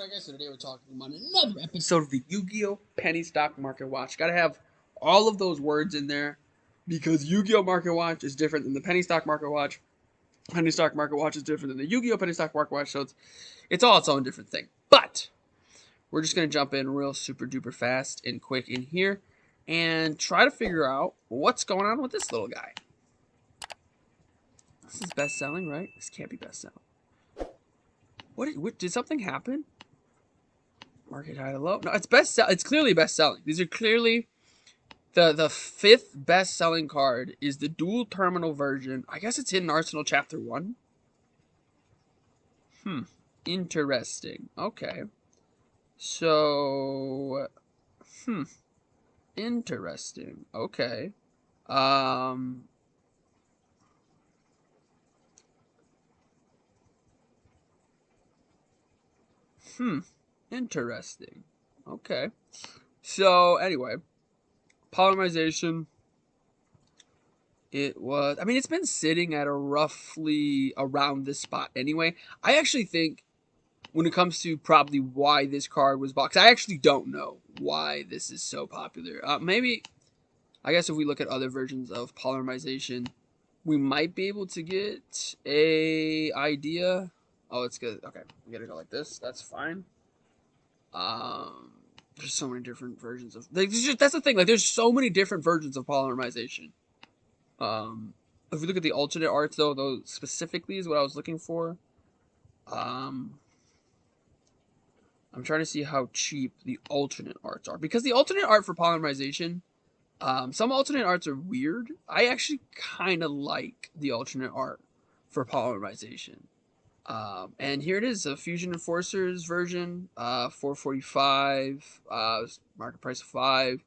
Alright guys, so today we're talking about another episode of the Yu-Gi-Oh! Penny Stock Market Watch. Gotta have all of those words in there because Yu-Gi-Oh! Market Watch is different than the Penny Stock Market Watch. Penny Stock Market Watch is different than the Yu-Gi-Oh! Penny Stock Market Watch, so it's all its own different thing. But we're just gonna jump in real super duper fast and quick in here and try to figure out what's going on with this little guy. This is best selling, right? This can't be best selling. What did something happen? Market high to low. No, it's it's clearly best selling. These are clearly the fifth best selling card is the dual terminal version. I guess it's in Arsenal Chapter 1. Interesting. Okay. So interesting. Okay. Interesting. Okay. So anyway, polymerization. It was, I mean, it's been sitting at a roughly around this spot anyway. I actually think when it comes to probably why this card was bought, 'cause I actually don't know why this is so popular. Maybe, I guess if we look at other versions of polymerization, we might be able to get a idea. Oh, it's good. Okay, we gotta go like this. That's fine. There's so many different versions of, like, that's the thing. Like, there's so many different versions of polymerization. If we look at the alternate arts, though specifically is what I was looking for. I'm trying to see how cheap the alternate arts are, because the alternate art for polymerization, some alternate arts are weird. I actually kind of like the alternate art for polymerization. And here it is, a Fusion Enforcers version, 445, market price of 5.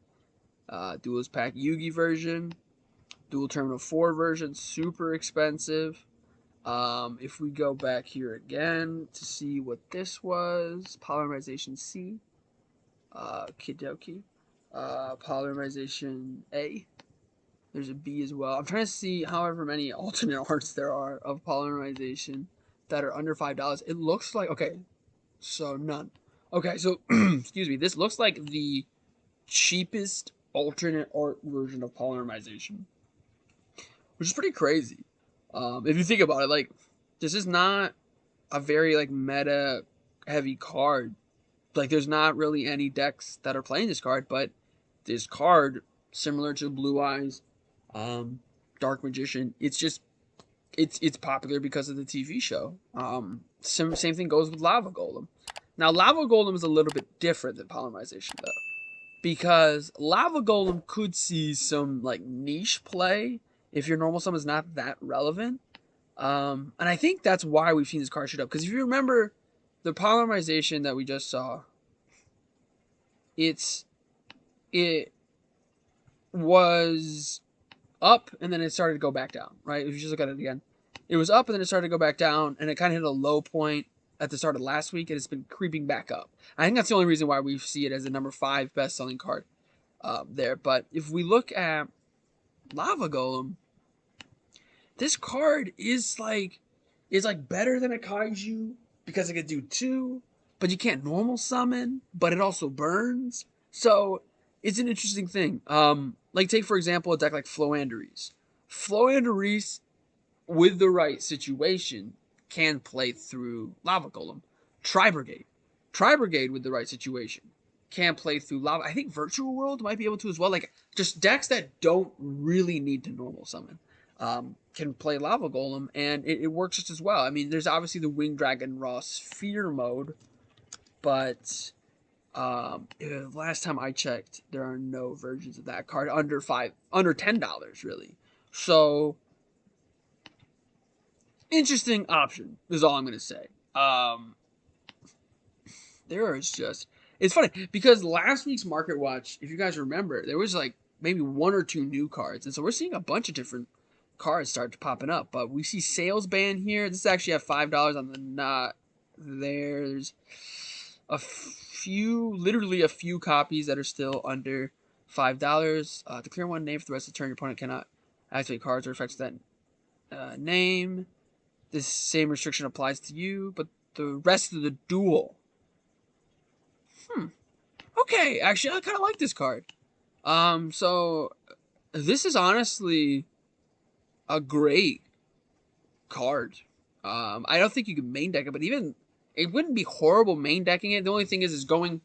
Duelist Pack Yugi version. Dual Terminal 4 version, super expensive. If we go back here again to see what this was, Polymerization C, Kidoki, Polymerization A. There's a B as well. I'm trying to see however many alternate arts there are of polymerization that are under $5. It looks like, okay, so none. Okay, so, excuse me, this looks like the cheapest alternate art version of polymerization, which is pretty crazy. If you think about it, like, this is not a very, like, meta heavy card. Like, there's not really any decks that are playing this card, but this card, similar to Blue Eyes, Dark Magician, it's just, it's popular because of the TV show. Same thing goes with Lava Golem. Now, Lava Golem is a little bit different than polymerization, though, because Lava Golem could see some, like, niche play if your normal sum is not that relevant. And I think that's why we've seen this card shoot up. Because if you remember the polymerization that we just saw, it was up and then it started to go back down, right? If you just look at it again, it was up and then it started to go back down, and it kind of hit a low point at the start of last week, and it's been creeping back up. I think that's the only reason why we see it as the number 5 best-selling card there. But if we look at Lava Golem, this card is like better than a kaiju because it can do 2, but you can't normal summon, but it also burns. So it's an interesting thing. Like, take for example a deck like Floandrees. Floandrees, with the right situation, can play through Lava Golem. Tri-Brigade. Tri-Brigade, with the right situation, can play through Lava. I think Virtual World might be able to as well. Like, just decks that don't really need to normal summon can play Lava Golem, and it works just as well. I mean, there's obviously the Winged Dragon Raw Sphere mode, but last time I checked, there are no versions of that card under $10 really. So interesting option is all I'm gonna say. There is just, it's funny because last week's Market Watch, if you guys remember, there was like maybe 1 or 2 new cards, and so we're seeing a bunch of different cards start popping up. But we see Sales Ban here. This is actually at $5 on the not there. There's a few, literally a few copies that are still under $5. Declare one name for the rest of the turn. Your opponent cannot activate cards or effects that name. This same restriction applies to you, but the rest of the duel Okay, actually, I kind of like this card. So this is honestly a great card. I don't think you can main deck it, but even it wouldn't be horrible main decking it. The only thing is going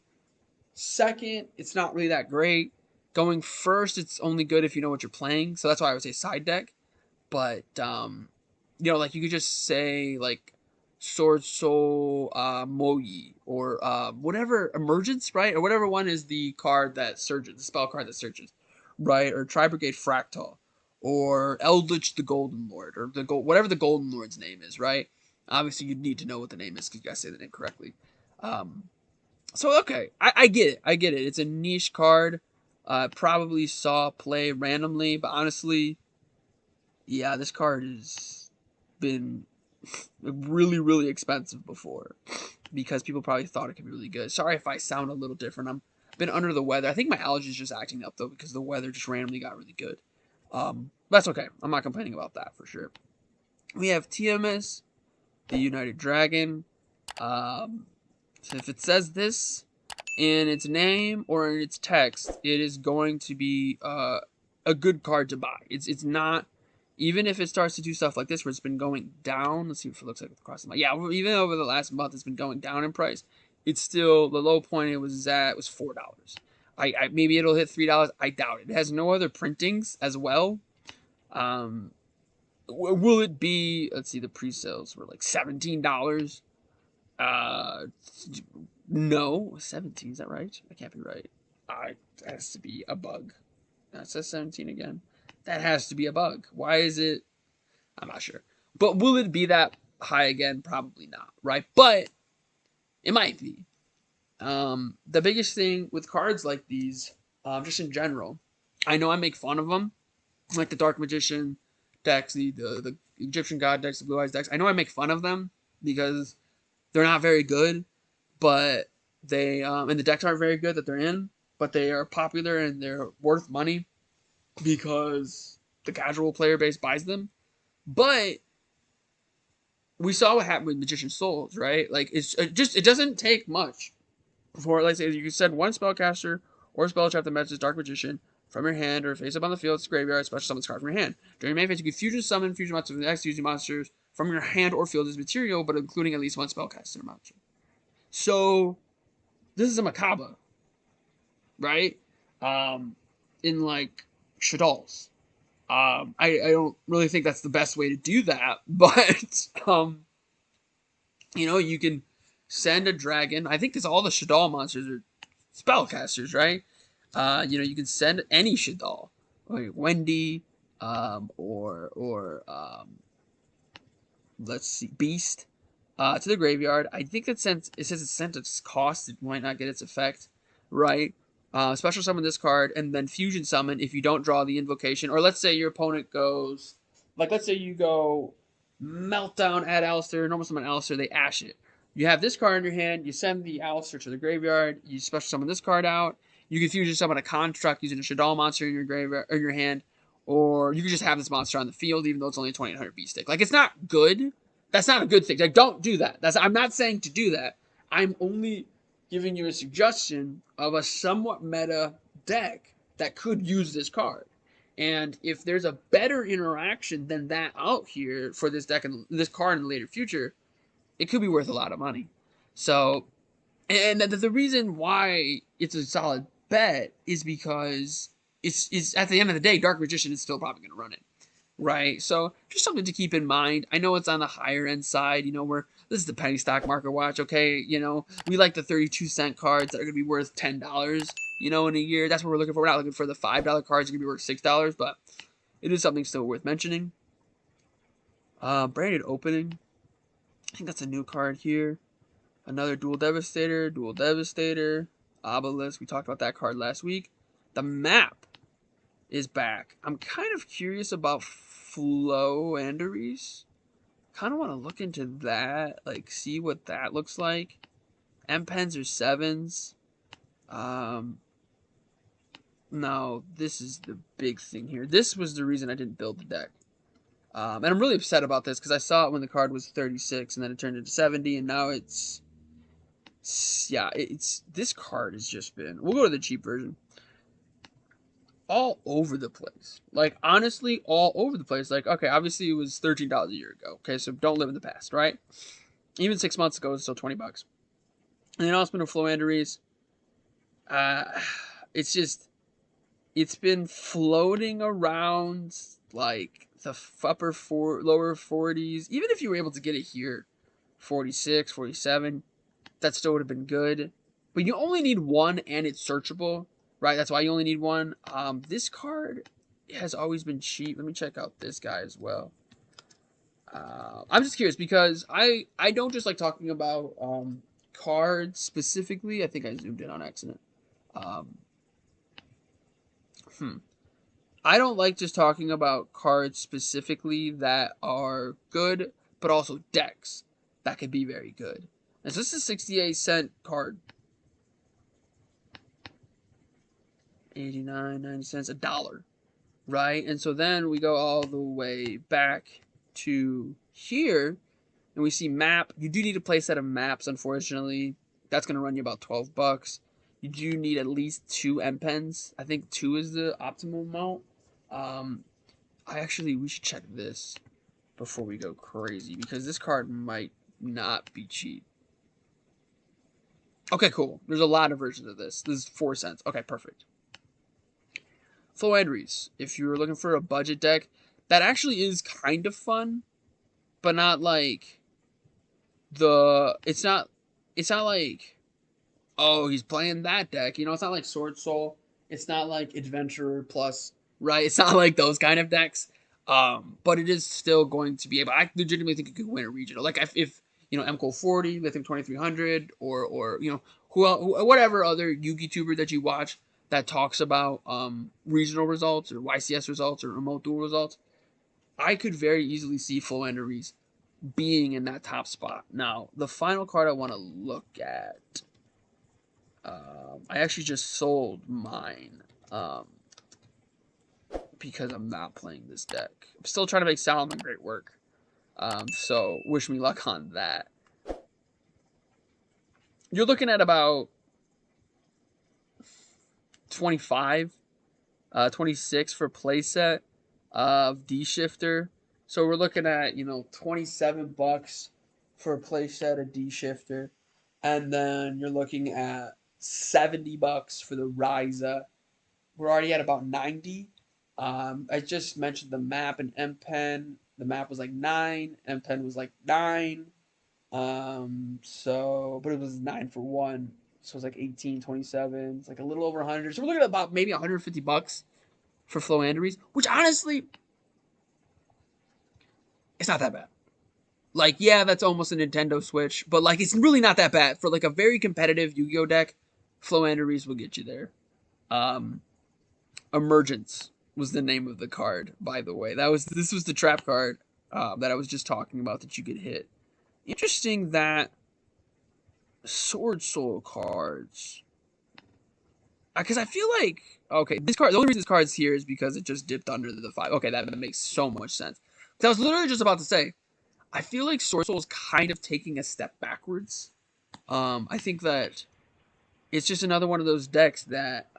second, it's not really that great. Going first, it's only good if you know what you're playing. So that's why I would say side deck. But like you could just say like Sword Soul Moyi or whatever Emergence, right? Or whatever one is the card that surges, the spell card that surges, right? Or Tri Brigade Fractal, or Eldritch the Golden Lord, or whatever the Golden Lord's name is, right? Obviously, you'd need to know what the name is because you gotta say the name correctly. So okay, I get it. I get it. It's a niche card. Probably saw play randomly, but honestly, yeah, this card has been really, really expensive before because people probably thought it could be really good. Sorry if I sound a little different. I've been under the weather. I think my allergies just acting up though because the weather just randomly got really good. That's okay. I'm not complaining about that for sure. We have TMS, the United Dragon. So if it says this in its name or in its text, it is going to be a good card to buy. It's not, even if it starts to do stuff like this where it's been going down. Let's see what it looks like across the month. Yeah, even over the last month it's been going down in price. It's still, the low point it was at was $4. I maybe it'll hit $3. I doubt it. It has no other printings as well. Will it be? Let's see. The pre-sales were like $17. Uh, no, 17. Is that right? That can't be right. That has to be a bug. That says 17 again. That has to be a bug. Why is it? I'm not sure. But will it be that high again? Probably not, right? But it might be. The biggest thing with cards like these, just in general, I know I make fun of them, like the Dark Magician decks, the Egyptian God decks, the Blue Eyes decks. I know I make fun of them because they're not very good, but they and the decks aren't very good that they're in, but they are popular and they're worth money because the casual player base buys them. But we saw what happened with Magician Souls, right? Like it doesn't take much for, like, say you send one spellcaster or spell trap that matches Dark Magician from your hand or face up on the field, it's graveyard, special summon this card from your hand. During your main phase, you can fusion summon fusion monsters from the next using monsters from your hand or field as material, but including at least one spellcaster monster. So this is a Macabre, right? In like Shaddolls. I don't really think that's the best way to do that, but you can send a dragon. I think because all the Shaddol monsters are spellcasters, right? You can send any Shaddol, like Wendy, or let's see, Beast, to the graveyard. I think that since it says it's sent its cost, it might not get its effect, right? Special summon this card, and then fusion summon if you don't draw the invocation. Or let's say your opponent goes, like, let's say you go Meltdown, add Alistair, normal summon Alistair, they ash it. You have this card in your hand, you send the Alistair to the graveyard, you special summon this card out, you can fusion summon a construct using a Shaddol monster in your graveyard or your hand, or you can just have this monster on the field even though it's only a 2800 B stick. Like, it's not good. That's not a good thing. Like, don't do that. I'm not saying to do that. I'm only giving you a suggestion of a somewhat meta deck that could use this card. And if there's a better interaction than that out here for this deck and this card in the later future, it could be worth a lot of money. So, and the reason why it's a solid bet is because it's at the end of the day, Dark Magician is still probably going to run it. Right, so just something to keep in mind. I know it's on the higher end side. This is the penny stock market watch. Okay, we like the 32-cent cards that are gonna be worth $10. In a year. That's what we're looking for. We're not looking for the $5 cards that are gonna be worth $6, but it is something still worth mentioning. Branded Opening. I think that's a new card here. Another Dual Devastator, Obelisk. We talked about that card last week. The Map is back. I'm kind of curious about Floowandereeze. Kind of want to look into that, like see what that looks like. M-Pens are 7s. No, this is the big thing here. This was the reason I didn't build the deck. And I'm really upset about this because I saw it when the card was 36 and then it turned into 70 and now it's Yeah, it's this card has just been. We'll go to the cheap version. All over the place. Like honestly, all over the place. Like okay, obviously it was $13 a year ago. Okay, so don't live in the past, right? Even 6 months ago, it's still $20. And then also been a Floandries. Uh, it's just it's been floating around like the lower 40s. Even if you were able to get it here, 46, 47, that still would have been good. But you only need one and it's searchable, right? That's why you only need one. This card has always been cheap. Let me check out this guy as well. I'm just curious because I don't just like talking about cards specifically. I think I zoomed in on accident. Um, hmm. I don't like just talking about cards specifically that are good, but also decks that could be very good. And so this is a 68-cent card. 89, 90 cents, $1, right? And so then we go all the way back to here, and we see map. You do need a play set of maps, unfortunately. That's going to run you about $12. You do need at least 2 M pens. I think 2 is the optimal amount. We should check this before we go crazy because this card might not be cheap. Okay, cool. There's a lot of versions of this. This is 4 cents. Okay, perfect. Floandries. If you're looking for a budget deck, that actually is kind of fun, but not like it's not like, oh, he's playing that deck. You know, it's not like Sword Soul. It's not like Adventurer Plus, right? It's not like those kind of decks. But it is still going to be able. I legitimately think it could win a regional. Like if you know MCO 40, Lithium 2300, or you know whatever other Yugi tuber that you watch that talks about regional results or YCS results or remote duel results, I could very easily see Floandries being in that top spot. Now, the final card I want to look at. I actually just sold mine because I'm not playing this deck. I'm still trying to make Salomon great work. So wish me luck on that. You're looking at about 25, 26 for playset of D Shifter. So we're looking at, $27 for a playset of D Shifter. And then you're looking at $70 for the Ryza. We're already at about 90. I just mentioned the map and M-Pen. The map was like 9. M-Pen was like 9. But it was 9 for 1. So it was like 18, 27. It's like a little over 100. So we're looking at about maybe $150 for Floandries, which honestly, it's not that bad. Like, yeah, that's almost a Nintendo Switch, but like, it's really not that bad. For like a very competitive Yu-Gi-Oh deck, Floandries will get you there. Emergence was the name of the card, by the way. This was the trap card that I was just talking about that you could hit. Interesting that Sword Soul cards, because I feel like okay, this card. The only reason this card's here is because it just dipped under the 5. Okay, that makes so much sense. Because I was literally just about to say, I feel like Sword Soul is kind of taking a step backwards. I think that it's just another one of those decks that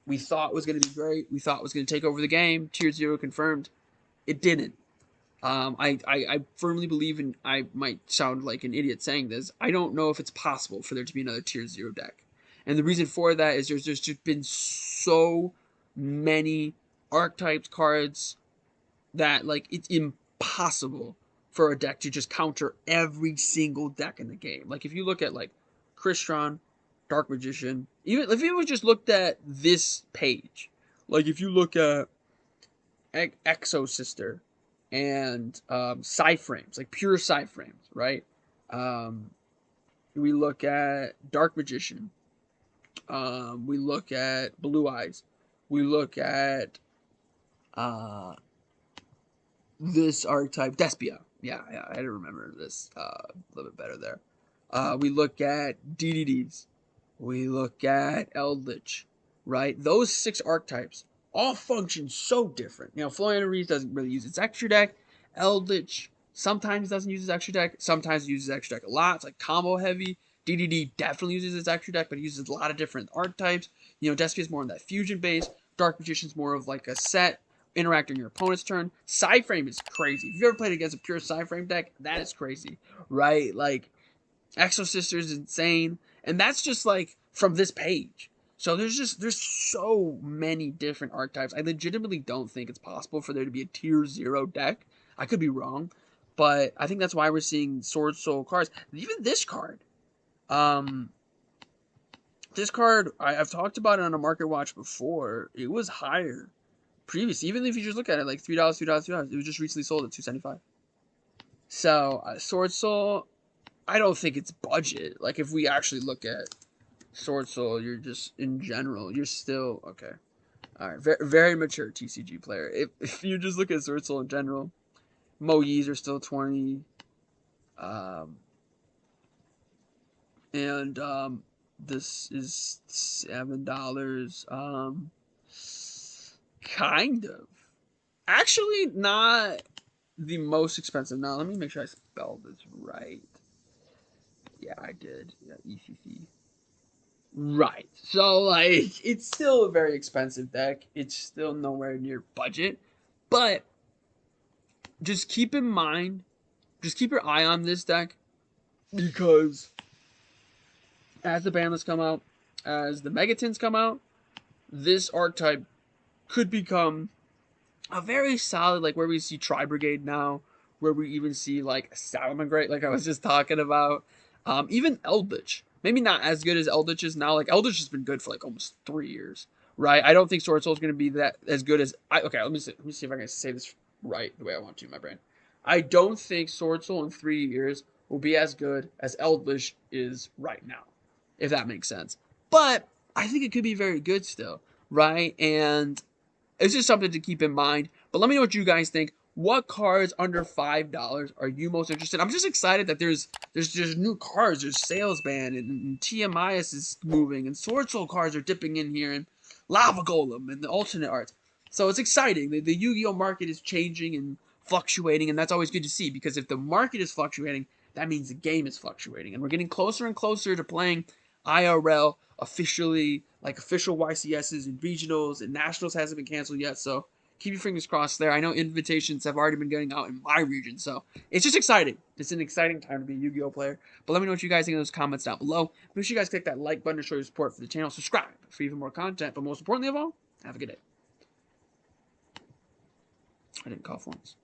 we thought was going to be great. We thought was going to take over the game. Tier 0 confirmed. It didn't. I firmly believe, and I might sound like an idiot saying this, I don't know if it's possible for there to be another Tier 0 deck. And the reason for that is there's just been so many archetypes cards that, like, it's impossible for a deck to just counter every single deck in the game. Like, if you look at, like, Crystron, Dark Magician, even if you just looked at this page, like, if you look at Exo Sister and Psy-Frames, like pure Psy-Frames, right? We look at Dark Magician. We look at Blue Eyes. We look at this archetype, Despia. Yeah, I had to remember this a little bit better there. We look at DDDs. We look at Eldritch, right? Those 6 archetypes all function so different. You know, Floandries doesn't really use its extra deck. Eldritch sometimes doesn't use its extra deck. Sometimes it uses extra deck a lot. It's like combo heavy. DDD definitely uses its extra deck, but it uses a lot of different archetypes. You know, Despia is more on that fusion base. Dark Magician's more of like a set, interact on your opponent's turn. Psyframe is crazy. If you've ever played against a pure Psyframe deck, that is crazy, right? Like, Exo Sister is insane. And that's just like from this page. So there's so many different archetypes. I legitimately don't think it's possible for there to be a tier 0 deck. I could be wrong, but I think that's why we're seeing Sword Soul cards. Even this card. This card, I've talked about it on a Market Watch before. It was higher previously. Even if you just look at it like $3, $3, $3, it was just recently sold at $2.75. So Sword Soul, I don't think it's budget. Like if we actually look at Sword Soul, you're just in general, you're still okay. All right, very, very mature TCG player. If you just look at Sword Soul in general, Moyes are still 20, and this is $7. Kind of. Actually, not the most expensive. Now, let me make sure I spelled this right. Yeah, I did. Yeah, ECC. Right. So, like, it's still a very expensive deck. It's still nowhere near budget. But just keep in mind, just keep your eye on this deck because as the ban lists come out, as the Megatins come out, this archetype could become a very solid, like where we see Tri Brigade now, where we even see like Salamangreat, like I was just talking about. Even Eldritch. Maybe not as good as Eldritch is now. Like Eldritch has been good for like almost 3 years, right? I don't think Sword Soul is going to be that as good as okay, let me see if I can say this right the way I want to in my brain. I don't think Sword Soul in 3 years will be as good as Eldritch is right now, if that makes sense. But I think it could be very good still, right? And it's just something to keep in mind. But let me know what you guys think. What cards under $5 are you most interested in? I'm just excited that there's new cards. There's Salesman and TMIS is moving and Sword Soul cards are dipping in here and Lava Golem and the alternate arts. So it's exciting. The Yu-Gi-Oh market is changing and fluctuating, and that's always good to see because if the market is fluctuating, that means the game is fluctuating. And we're getting closer and closer to playing IRL officially, like official YCSs and regionals, and nationals hasn't been canceled yet. So keep your fingers crossed there. I know invitations have already been going out in my region, so it's just exciting. It's an exciting time to be a Yu-Gi-Oh player. But let me know what you guys think in those comments down below. Make sure you guys click that like button to show your support for the channel. Subscribe for even more content. But most importantly of all, have a good day. I didn't cough once.